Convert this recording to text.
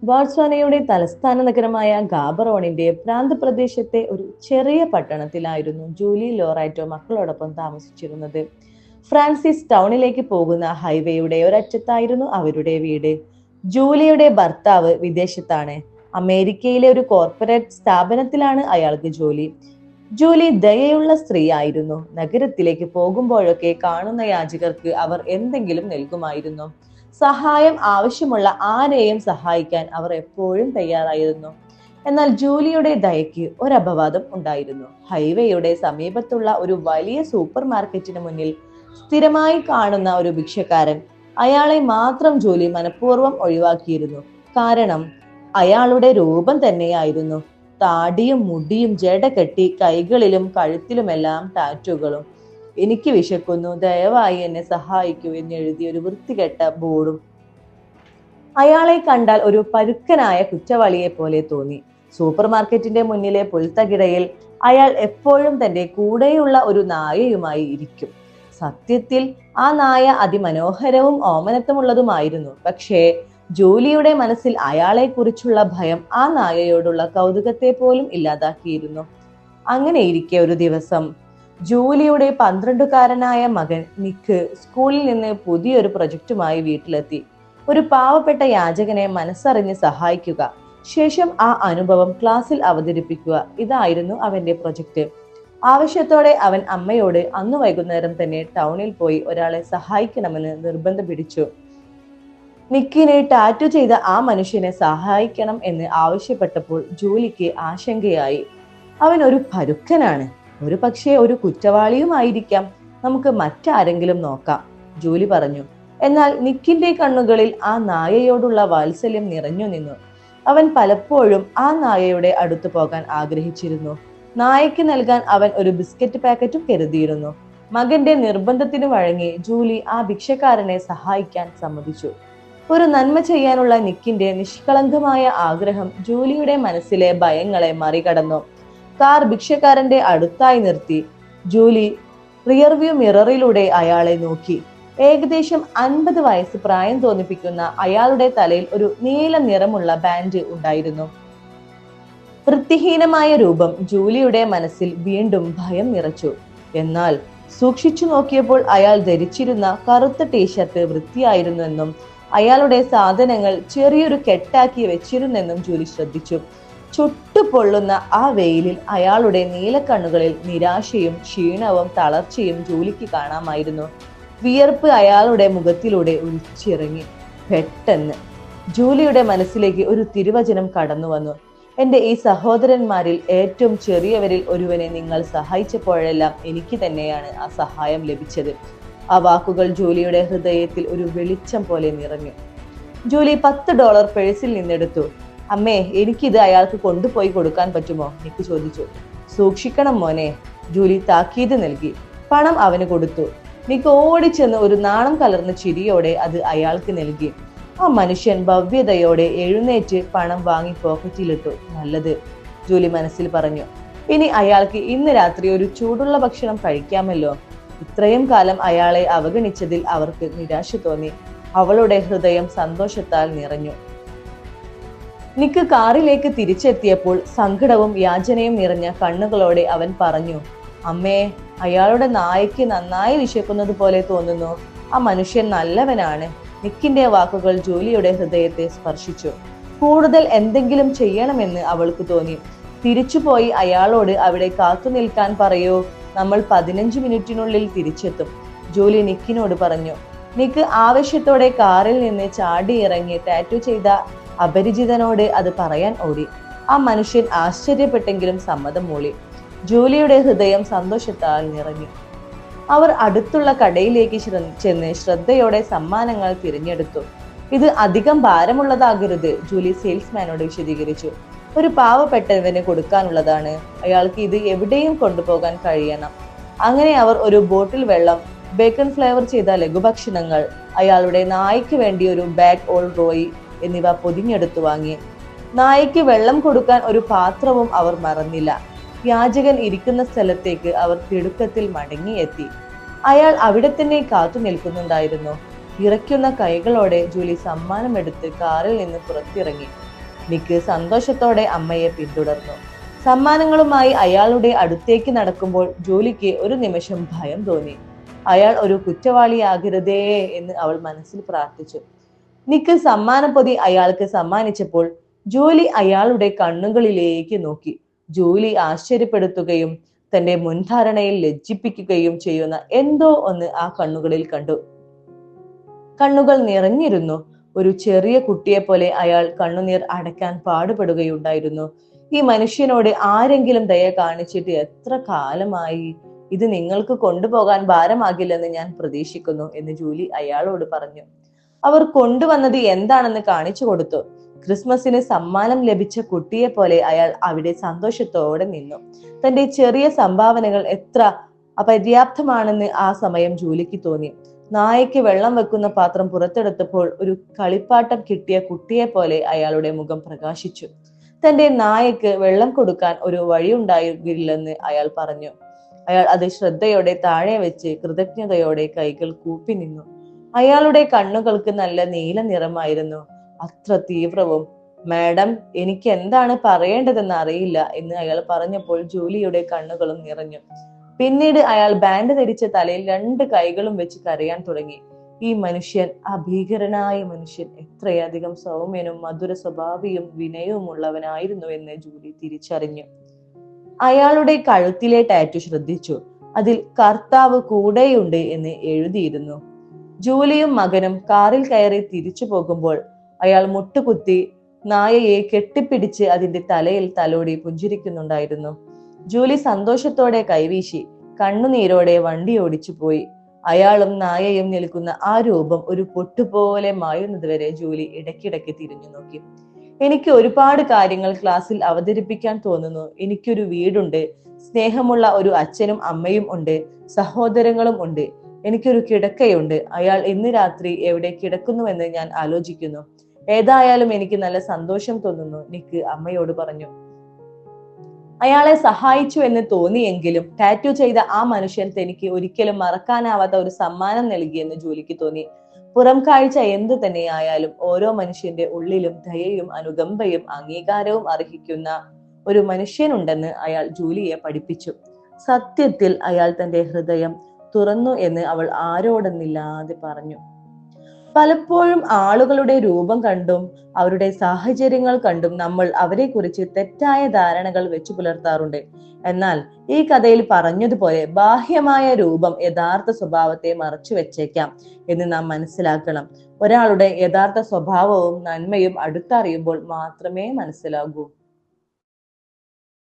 ബോട്സ്വാനയുടെ തലസ്ഥാന നഗരമായ ഗാബറോണിന്റെ പ്രാന്തപ്രദേശത്തെ ഒരു ചെറിയ പട്ടണത്തിലായിരുന്നു ജൂലി ലോറാറ്റോ മക്കളോടൊപ്പം താമസിച്ചിരുന്നത്. ഫ്രാൻസിസ് ടൗണിലേക്ക് പോകുന്ന ഹൈവേയുടെ ഒരറ്റത്തായിരുന്നു അവരുടെ വീട്. ജൂലിയുടെ ഭർത്താവ് വിദേശത്താണ്. അമേരിക്കയിലെ ഒരു കോർപ്പറേറ്റ് സ്ഥാപനത്തിലാണ് അയാൾക്ക് ജോലി. ജൂലി ദയയുള്ള സ്ത്രീയായിരുന്നു. നഗരത്തിലേക്ക് പോകുമ്പോഴൊക്കെ കാണുന്ന യാചകർക്ക് അവർ എന്തെങ്കിലും നൽകുമായിരുന്നു. സഹായം ആവശ്യമുള്ള ആരെയും സഹായിക്കാൻ അവർ എപ്പോഴും തയ്യാറായിരുന്നു. എന്നാൽ ജൂലിയുടെ ദയയ്ക്ക് ഒരപവാദം ഉണ്ടായിരുന്നു. ഹൈവേയുടെ സമീപത്തുള്ള ഒരു വലിയ സൂപ്പർ മാർക്കറ്റിന് മുന്നിൽ സ്ഥിരമായി കാണുന്ന ഒരു ഭിക്ഷക്കാരൻ. അയാളെ മാത്രം ജൂലി മനഃപൂർവ്വം ഒഴിവാക്കിയിരുന്നു. കാരണം അയാളുടെ രൂപം തന്നെയായിരുന്നു. താടിയും മുടിയും ജട കെട്ടി, കൈകളിലും കഴുത്തിലുമെല്ലാം ടാറ്റുകളും. എനിക്ക് വിശക്കുന്നു, ദയവായി എന്നെ സഹായിക്കൂ എന്നെഴുതിയ ഒരു വൃത്തികെട്ട ബോർഡും. അയാളെ കണ്ടാൽ ഒരു പരുക്കനായ കുറ്റവാളിയെ പോലെ തോന്നി. സൂപ്പർ മാർക്കറ്റിന്റെ മുന്നിലെ പുൽത്തകിടയിൽ അയാൾ എപ്പോഴും തന്റെ കൂടെയുള്ള ഒരു നായയുമായി ഇരിക്കും. സത്യത്തിൽ ആ നായ അതിമനോഹരവും ഓമനത്വമുള്ളതുമായിരുന്നു. പക്ഷേ ജൂലിയുടെ മനസ്സിൽ അയാളെ കുറിച്ചുള്ള ഭയം ആ നായയോടുള്ള കൗതുകത്തെ പോലും ഇല്ലാതാക്കിയിരുന്നു. അങ്ങനെ ഇരിക്കെ ഒരു ദിവസം ജൂലിയുടെ 12കാരനായ മകൻ നിക്ക് സ്കൂളിൽ നിന്ന് പുതിയൊരു പ്രൊജക്റ്റുമായി വീട്ടിലെത്തി. ഒരു പാവപ്പെട്ട യാചകനെ മനസ്സറിഞ്ഞ് സഹായിക്കുക, ശേഷം ആ അനുഭവം ക്ലാസ്സിൽ അവതരിപ്പിക്കുക, ഇതായിരുന്നു അവന്റെ പ്രൊജക്റ്റ്. ആവശ്യത്തോടെ അവൻ അമ്മയോട് അന്ന് വൈകുന്നേരം തന്നെ ടൗണിൽ പോയി ഒരാളെ സഹായിക്കണമെന്ന് നിർബന്ധം പിടിച്ചു. നിക്കിനെ ടാറ്റു ചെയ്ത ആ മനുഷ്യനെ സഹായിക്കണം എന്ന് ആവശ്യപ്പെട്ടപ്പോൾ ജൂലിക്ക് ആശങ്കയായി. അവൻ ഒരു പരുക്കനാണ്, ഒരു പക്ഷേ ഒരു കുറ്റവാളിയുമായിരിക്കാം. നമുക്ക് മറ്റാരെങ്കിലും നോക്കാം, ജൂലി പറഞ്ഞു. എന്നാൽ നിക്കിന്റെ കണ്ണുകളിൽ ആ നായയോടുള്ള വാത്സല്യം നിറഞ്ഞു നിന്നു. അവൻ പലപ്പോഴും ആ നായയുടെ അടുത്തു പോകാൻ ആഗ്രഹിച്ചിരുന്നു. നായയ്ക്ക് നൽകാൻ അവൻ ഒരു ബിസ്ക്കറ്റ് പാക്കറ്റും കരുതിയിരുന്നു. മകന്റെ നിർബന്ധത്തിന് വഴങ്ങി ജൂലി ആ ഭിക്ഷക്കാരനെ സഹായിക്കാൻ സമ്മതിച്ചു. ഒരു നന്മ ചെയ്യാനുള്ള നിക്കിന്റെ നിഷ്കളങ്കമായ ആഗ്രഹം ജൂലിയുടെ മനസ്സിലെ ഭയങ്ങളെ മറികടന്നു. കാർ ഭിക്ഷക്കാരന്റെ അടുത്തായി നിർത്തി. ജൂലി റിയർവ്യൂ മിററിലൂടെ അയാളെ നോക്കി. ഏകദേശം 50 വയസ്സ് പ്രായം തോന്നിപ്പിക്കുന്ന അയാളുടെ തലയിൽ ഒരു നീല നിറമുള്ള ബാൻഡ് ഉണ്ടായിരുന്നു. വൃത്തിഹീനമായ രൂപം ജൂലിയുടെ മനസ്സിൽ വീണ്ടും ഭയം നിറച്ചു. എന്നാൽ സൂക്ഷിച്ചു നോക്കിയപ്പോൾ അയാൾ ധരിച്ചിരുന്ന കറുത്ത ടീഷർട്ട് വൃത്തിയായിരുന്നെന്നും അയാളുടെ സാധനങ്ങൾ ചെറിയൊരു കെട്ടാക്കി വെച്ചിരുന്നെന്നും ജൂലി ശ്രദ്ധിച്ചു. ചുട്ടുപൊള്ളുന്ന ആ വെയിലിൽ അയാളുടെ നീലക്കണ്ണുകളിൽ നിരാശയും ക്ഷീണവും തളർച്ചയും ജൂലിക്ക് കാണാമായിരുന്നു. വിയർപ്പ് അയാളുടെ മുഖത്തിലൂടെ ഒലിച്ചിറങ്ങി. പെട്ടെന്ന് ജൂലിയുടെ മനസ്സിലേക്ക് ഒരു തിരുവചനം കടന്നു വന്നു. എന്റെ ഈ സഹോദരന്മാരിൽ ഏറ്റവും ചെറിയവരിൽ ഒരുവനെ നിങ്ങൾ സഹായിച്ചപ്പോഴെല്ലാം എനിക്ക് തന്നെയാണ് ആ സഹായം ലഭിച്ചത്. ആ വാക്കുകൾ ജൂലിയുടെ ഹൃദയത്തിൽ ഒരു വെളിച്ചം പോലെ നിറഞ്ഞു. ജൂലി $10 പേഴ്സിൽ നിന്നെടുത്തു. അമ്മേ, എനിക്കിത് അയാൾക്ക് കൊണ്ടുപോയി കൊടുക്കാൻ പറ്റുമോ? നിക്ക് ചോദിച്ചു. സൂക്ഷിക്കണം മോനെ, ജൂലി താക്കീത് നൽകി. പണം അവന് കൊടുത്തു. നിക്ക് ഓടിച്ചെന്ന് ഒരു നാണം കലർന്ന ചിരിയോടെ അത് അയാൾക്ക് നൽകി. ആ മനുഷ്യൻ ഭവ്യതയോടെ എഴുന്നേറ്റ് പണം വാങ്ങി പോക്കറ്റിലിട്ടു. നല്ലത്, ജൂലി മനസ്സിൽ പറഞ്ഞു. ഇനി അയാൾക്ക് ഇന്ന് രാത്രി ഒരു ചൂടുള്ള ഭക്ഷണം കഴിക്കാമല്ലോ. ഇത്രയും കാലം അയാളെ അവഗണിച്ചതിൽ അവർക്ക് നിരാശ തോന്നി. അവളുടെ ഹൃദയം സന്തോഷത്താൽ നിറഞ്ഞു. നിക്ക് കാറിലേക്ക് തിരിച്ചെത്തിയപ്പോൾ സങ്കടവും യാചനയും നിറഞ്ഞ കണ്ണുകളോടെ അവൻ പറഞ്ഞു, അമ്മേ, അയാളുടെ നായയ്ക്ക് നന്നായി വിശക്കുന്നത് പോലെ തോന്നുന്നു. ആ മനുഷ്യൻ നല്ലവനാണ്. നിക്കിന്റെ വാക്കുകൾ ജൂലിയുടെ ഹൃദയത്തെ സ്പർശിച്ചു. കൂടുതൽ എന്തെങ്കിലും ചെയ്യണമെന്ന് അവൾക്ക് തോന്നി. തിരിച്ചുപോയി അയാളോട് അവിടെ കാത്തു നിൽക്കാൻ പറയൂ, നമ്മൾ 15 മിനിറ്റിനുള്ളിൽ തിരിച്ചെത്തും, ജൂലി നിക്കിനോട് പറഞ്ഞു. നിക്ക് ആവശ്യത്തോടെ കാറിൽ നിന്ന് ചാടി ഇറങ്ങി ടാറ്റു ചെയ്ത അപരിചിതനോട് അത് പറയാൻ ഓടി. ആ മനുഷ്യൻ ആശ്ചര്യപ്പെട്ടെങ്കിലും സമ്മതം മൂളി. ജൂലിയുടെ ഹൃദയം സന്തോഷത്താൽ നിറഞ്ഞു. അവർ അടുത്തുള്ള കടയിലേക്ക് ചെന്ന് ശ്രദ്ധയോടെ സമ്മാനങ്ങൾ തിരഞ്ഞെടുത്തു. ഇത് അധികം ഭാരമുള്ളതാകരുത്, ജൂലി സെയിൽസ്മാനോട് വിശദീകരിച്ചു. ഒരു പാവപ്പെട്ടവന് കൊടുക്കാനുള്ളതാണ്. അയാൾക്ക് ഇത് എവിടെയും കൊണ്ടുപോകാൻ കഴിയണം. അങ്ങനെ അവർ ഒരു ബോട്ടിൽ വെള്ളം, ബേക്കൺ ഫ്ലേവർ ചെയ്ത ലഘുഭക്ഷണങ്ങൾ, അയാളുടെ നായ്ക്ക് വേണ്ടി ഒരു ബാഗ് ഓൾ റോയി എന്നിവ പൊതിഞ്ഞെടുത്തു വാങ്ങി. നായ്ക്ക് വെള്ളം കൊടുക്കാൻ ഒരു പാത്രവും അവർ മറന്നില്ല. യാചകൻ ഇരിക്കുന്ന സ്ഥലത്തേക്ക് അവർ തിടുക്കത്തിൽ മടങ്ങിയെത്തി. അയാൾ അവിടെ തന്നെ കാത്തു നിൽക്കുന്നുണ്ടായിരുന്നു. വിറയ്ക്കുന്ന കൈകളോടെ ജൂലി സമ്മാനമെടുത്ത് കാറിൽ നിന്ന് പുറത്തിറങ്ങി. നിക്ക് സന്തോഷത്തോടെ അമ്മയെ പിന്തുടർന്നു. സമ്മാനങ്ങളുമായി അയാളുടെ അടുത്തേക്ക് നടക്കുമ്പോൾ ജൂലിക്ക് ഒരു നിമിഷം ഭയം തോന്നി. അയാൾ ഒരു കുറ്റവാളിയാകരുതേ എന്ന് അവൾ മനസ്സിൽ പ്രാർത്ഥിച്ചു. നിക്ക് സമ്മാനപ്പൊതി അയാൾക്ക് സമ്മാനിച്ചപ്പോൾ ജൂലി അയാളുടെ കണ്ണുകളിലേക്ക് നോക്കി. ജൂലി ആശ്ചര്യപ്പെടുത്തുകയും തന്റെ മുൻധാരണയിൽ ലജ്ജിപ്പിക്കുകയും ചെയ്യുന്ന എന്തോ ഒന്ന് ആ കണ്ണുകളിൽ കണ്ടു. കണ്ണുകൾ നിറഞ്ഞിരുന്നു. ഒരു ചെറിയ കുട്ടിയെ പോലെ അയാൾ കണ്ണുനീർ അടയ്ക്കാൻ പാടുപെടുകയുണ്ടായിരുന്നു. ഈ മനുഷ്യനോട് ആരെങ്കിലും ദയ കാണിച്ചിട്ട് എത്ര കാലമായി? ഇത് നിങ്ങൾക്ക് കൊണ്ടുപോകാൻ ഭാരമാകില്ലെന്ന് ഞാൻ പ്രതീക്ഷിക്കുന്നു എന്ന് ജൂലി അയാളോട് പറഞ്ഞു. അവർ കൊണ്ടുവന്നത് എന്താണെന്ന് കാണിച്ചു കൊടുത്തു. ക്രിസ്മസിന് സമ്മാനം ലഭിച്ച കുട്ടിയെ പോലെ അയാൾ അവിടെ സന്തോഷത്തോടെ നിന്നു. തന്റെ ചെറിയ സംഭാവനകൾ എത്ര അപര്യാപ്തമാണെന്ന് ആ സമയം ജൂലിക്ക് തോന്നി. നായയ്ക്ക് വെള്ളം വെക്കുന്ന പാത്രം പുറത്തെടുത്തപ്പോൾ ഒരു കളിപ്പാട്ടം കിട്ടിയ കുട്ടിയെ പോലെ അയാളുടെ മുഖം പ്രകാശിച്ചു. തന്റെ നായയ്ക്ക് വെള്ളം കൊടുക്കാൻ ഒരു വഴിയുണ്ടാകില്ലെന്ന് അയാൾ പറഞ്ഞു. അയാൾ അത് ശ്രദ്ധയോടെ താഴെ വെച്ച് കൃതജ്ഞതയോടെ കൈകൾ കൂപ്പി നിന്നു. അയാളുടെ കണ്ണുകൾക്ക് നല്ല നീല നിറമായിരുന്നു, അത്ര തീവ്രവും. മാഡം, എനിക്ക് എന്താണ് പറയേണ്ടതെന്ന് അറിയില്ല എന്ന് അയാൾ പറഞ്ഞപ്പോൾ ജൂലിയുടെ കണ്ണുകളും നിറഞ്ഞു. പിന്നീട് അയാൾ ബാൻഡ് ധരിച്ച തലയിൽ 2 കൈകളും വെച്ച് കരയാൻ തുടങ്ങി. ഈ മനുഷ്യൻ, ആ ഭീകരനായ മനുഷ്യൻ എത്രയധികം സൗമ്യനും മധുര സ്വഭാവിയും വിനയവുമുള്ളവനായിരുന്നു എന്ന് ജൂലി തിരിച്ചറിഞ്ഞു. അയാളുടെ കഴുത്തിലെ ടാറ്റു ശ്രദ്ധിച്ചു. അതിൽ കർത്താവ് കൂടെയുണ്ട് എന്ന് എഴുതിയിരുന്നു. ജൂലിയും മകനും കാറിൽ കയറി തിരിച്ചു പോകുമ്പോൾ അയാൾ മുട്ടുകുത്തി നായയെ കെട്ടിപ്പിടിച്ച് അതിന്റെ തലയിൽ തലോടി പുഞ്ചിരിക്കുന്നുണ്ടായിരുന്നു. ജൂലി സന്തോഷത്തോടെ കൈവീശി കണ്ണുനീരോടെ വണ്ടി ഓടിച്ചു പോയി. അയാളും നായയും നിൽക്കുന്ന ആ രൂപം ഒരു പൊട്ടുപോലെ മായുന്നതുവരെ ജൂലി ഇടയ്ക്കിടയ്ക്ക് തിരിഞ്ഞു നോക്കി. എനിക്ക് ഒരുപാട് കാര്യങ്ങൾ ക്ലാസ്സിൽ അവതരിപ്പിക്കാൻ തോന്നുന്നു. എനിക്കൊരു വീടുണ്ട്, സ്നേഹമുള്ള ഒരു അച്ഛനും അമ്മയും ഉണ്ട്, സഹോദരങ്ങളും ഉണ്ട്, എനിക്കൊരു കിടക്കയുണ്ട്. അയാൾ ഇന്ന് രാത്രി എവിടെ കിടക്കുന്നുവെന്ന് ഞാൻ ആലോചിക്കുന്നു. ഏതായാലും എനിക്ക് നല്ല സന്തോഷം തോന്നുന്നു, നിക്ക് അമ്മയോട് പറഞ്ഞു. അയാളെ സഹായിച്ചു എന്ന് തോന്നിയെങ്കിലും ടാറ്റു ചെയ്ത ആ മനുഷ്യൻ തനിക്ക് ഒരിക്കലും മറക്കാനാവാത്ത ഒരു സമ്മാനം നൽകിയെന്ന് ജൂലിക്ക് തോന്നി. പുറം കാഴ്ച എന്തു തന്നെയായാലും ഓരോ മനുഷ്യന്റെ ഉള്ളിലും ദയയും അനുകമ്പയും അംഗീകാരവും അർഹിക്കുന്ന ഒരു മനുഷ്യനുണ്ടെന്ന് അയാൾ ജൂലിയെ പഠിപ്പിച്ചു. സത്യത്തിൽ അയാൾ തന്റെ ഹൃദയം തുറന്നു എന്ന് അവൾ ആരോടെന്നില്ലാതെ പറഞ്ഞു. പലപ്പോഴും ആളുകളുടെ രൂപം കണ്ടും അവരുടെ സാഹചര്യങ്ങൾ കണ്ടും നമ്മൾ അവരെ കുറിച്ച് തെറ്റായ ധാരണകൾ വെച്ചു പുലർത്താറുണ്ട്. എന്നാൽ ഈ കഥയിൽ പറഞ്ഞതുപോലെ ബാഹ്യമായ രൂപം യഥാർത്ഥ സ്വഭാവത്തെ മറച്ചു വെച്ചേക്കാം എന്ന് നാം മനസ്സിലാക്കണം. ഒരാളുടെ യഥാർത്ഥ സ്വഭാവവും നന്മയും അടുത്തറിയുമ്പോൾ മാത്രമേ മനസ്സിലാകൂ.